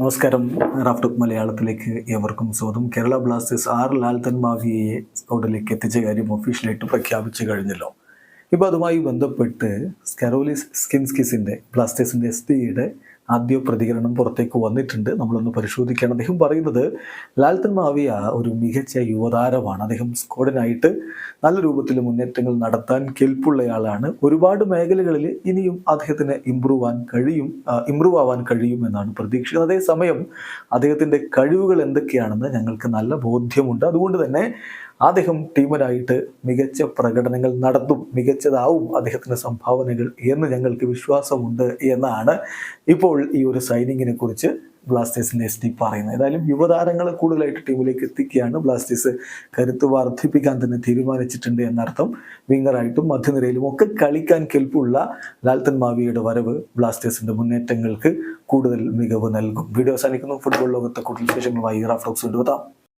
നമസ്കാരം. റാഫ്റ്റോക്ക് മലയാളത്തിലേക്ക് ഏവർക്കും സ്വാഗതം. കേരള ബ്ലാസ്റ്റേഴ്സ് 6 ലാൽത്തൻ മാവിയെ സ്കോഡിലേക്ക് എത്തിച്ച കാര്യം ഒഫീഷ്യലായിട്ട് പ്രഖ്യാപിച്ചു കഴിഞ്ഞല്ലോ. ഇപ്പോൾ അതുമായി ബന്ധപ്പെട്ട് സ്കരോലിസ് സ്കിൻസ്കിസിൻ്റെ ബ്ലാസ്റ്റേഴ്സിൻ്റെ SDയുടെ ആദ്യ പ്രതികരണം പുറത്തേക്ക് വന്നിട്ടുണ്ട്. നമ്മളൊന്ന് പരിശോധിക്കുകയാണ്. അദ്ദേഹം പറയുന്നത്, ലാൽത്തൻ മാവിയ ഒരു മികച്ച യുവതാരമാണ്. അദ്ദേഹം സ്കോഡിനായിട്ട് നല്ല രൂപത്തിൽ മുന്നേറ്റങ്ങൾ നടത്താൻ കെൽപ്പുള്ളയാളാണ്. ഒരുപാട് മേഖലകളിൽ ഇനിയും അദ്ദേഹത്തിന് ഇമ്പ്രൂവ് ആവാൻ കഴിയും എന്നാണ് പ്രതീക്ഷിക്കുന്നത്. അതേസമയം അദ്ദേഹത്തിൻ്റെ കഴിവുകൾ എന്തൊക്കെയാണെന്ന് ഞങ്ങൾക്ക് നല്ല ബോധ്യമുണ്ട്. അതുകൊണ്ട് തന്നെ അദ്ദേഹം ടീമിനായിട്ട് മികച്ച പ്രകടനങ്ങൾ നടത്തും, മികച്ചതാവും അദ്ദേഹത്തിൻ്റെ സംഭാവനകൾ എന്ന് ഞങ്ങൾക്ക് വിശ്വാസമുണ്ട് എന്നാണ് ഇപ്പോൾ ഈ ഒരു സൈനിങ്ങിനെ കുറിച്ച് ബ്ലാസ്റ്റേഴ്സിൻ്റെ SD പറയുന്നത്. ഏതായാലും യുവതാരങ്ങളെ കൂടുതലായിട്ട് ടീമിലേക്ക് എത്തിക്കുകയാണ്. ബ്ലാസ്റ്റേഴ്സ് കരുത്ത് വർദ്ധിപ്പിക്കാൻ തന്നെ തീരുമാനിച്ചിട്ടുണ്ട് എന്നർത്ഥം. വിങ്ങറായിട്ടും മധ്യനിരയിലും ഒക്കെ കളിക്കാൻ കെൽപ്പുള്ള ലാൽത്തൻ മാവിയുടെ വരവ് ബ്ലാസ്റ്റേഴ്സിൻ്റെ മുന്നേറ്റങ്ങൾക്ക് കൂടുതൽ മികവ് നൽകും. വീഡിയോ അവസാനിക്കുന്നു. ഫുട്ബോൾ ലോകത്തെ കൂടുതൽ വിശേഷങ്ങളുമായി റാഫ്റ്റോക്സ് കൊണ്ടുവെത്താം.